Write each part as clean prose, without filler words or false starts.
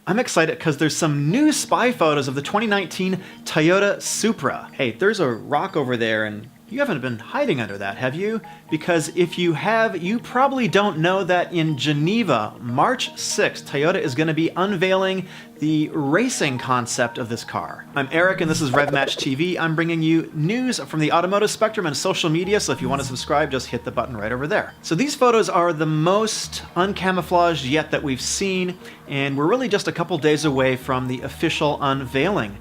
I'm excited because there's some new spy photos of the 2019 Toyota Supra. Hey, there's a rock over there and you haven't been hiding under that, have you? Because if you have, you probably don't know that in Geneva, March 6th, Toyota is going to be unveiling the racing concept of this car. I'm Eric and this is RevMatchTV. I'm bringing you news from the automotive spectrum and social media, so if you want to subscribe, just hit the button right over there. So these photos are the most uncamouflaged yet that we've seen, and we're really just a couple days away from the official unveiling.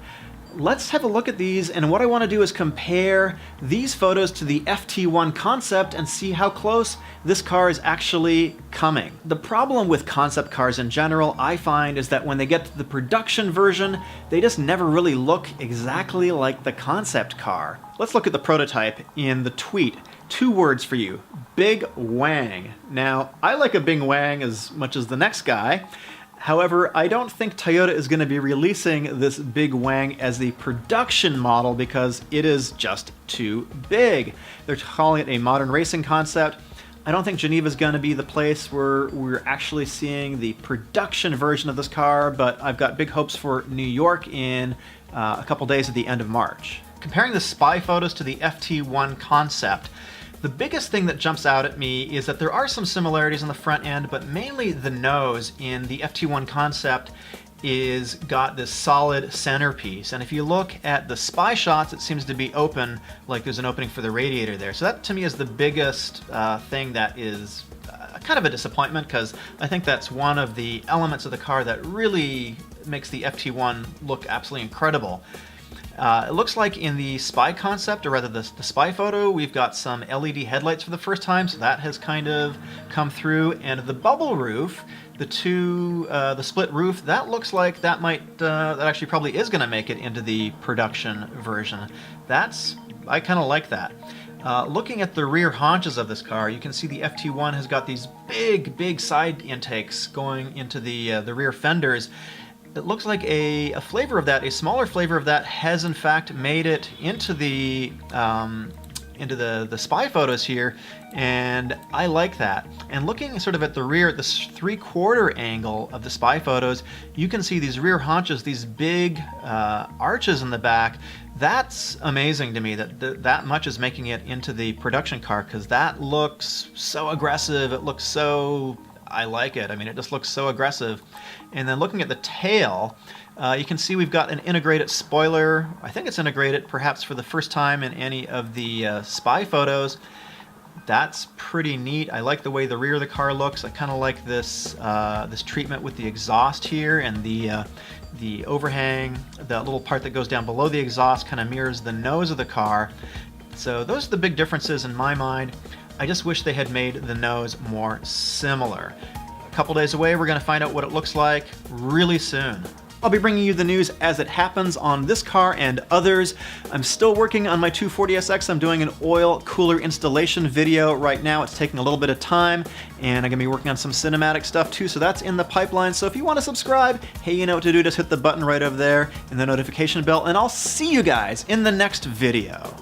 Let's have a look at these, and what I want to do is compare these photos to the FT1 concept and see how close this car is actually coming. The problem with concept cars in general, I find, is that when they get to the production version, they just never really look exactly like the concept car. Let's look at the prototype in the tweet. 2 words for you: Big Wang. Now, I like a Big Wang as much as the next guy. However, I don't think Toyota is going to be releasing this Big Wang as the production model because it is just too big. They're calling it a modern racing concept. I don't think Geneva is going to be the place where we're actually seeing the production version of this car, but I've got big hopes for New York in a couple days at the end of March. Comparing the spy photos to the FT1 concept, the biggest thing that jumps out at me is that there are some similarities on the front end, but mainly the nose in the FT1 concept is got this solid centerpiece. And if you look at the spy shots, it seems to be open, like there's an opening for the radiator there. So that to me is the biggest thing that is kind of a disappointment, because I think that's one of the elements of the car that really makes the FT1 look absolutely incredible. It looks like in the spy concept, or rather the spy photo, we've got some LED headlights for the first time, so that has kind of come through. And the bubble roof, the split roof, that looks like that might, that actually probably is going to make it into the production version. I kind of like that. Looking at the rear haunches of this car, you can see the FT1 has got these big side intakes going into the rear fenders. It looks like a flavor of that, a smaller flavor of that, has in fact made it into the spy photos here, and I like that. And looking sort of at the rear, at the 3/4 angle of the spy photos, you can see these rear haunches, these big arches in the back. That's amazing to me that much is making it into the production car, because that looks so aggressive. It looks so, I like it. I mean, it just looks so aggressive. And then looking at the tail, you can see we've got an integrated spoiler. I think it's integrated perhaps for the first time in any of the spy photos. That's pretty neat. I like the way the rear of the car looks. I kind of like this this treatment with the exhaust here, and the overhang, that little part that goes down below the exhaust kind of mirrors the nose of the car. So those are the big differences in my mind. I just wish they had made the nose more similar. A couple days away, we're going to find out what it looks like really soon. I'll be bringing you the news as it happens on this car and others. I'm still working on my 240SX. I'm doing an oil cooler installation video right now. It's taking a little bit of time, and I'm going to be working on some cinematic stuff too, so that's in the pipeline. So if you want to subscribe, hey, you know what to do. Just hit the button right over there and the notification bell, and I'll see you guys in the next video.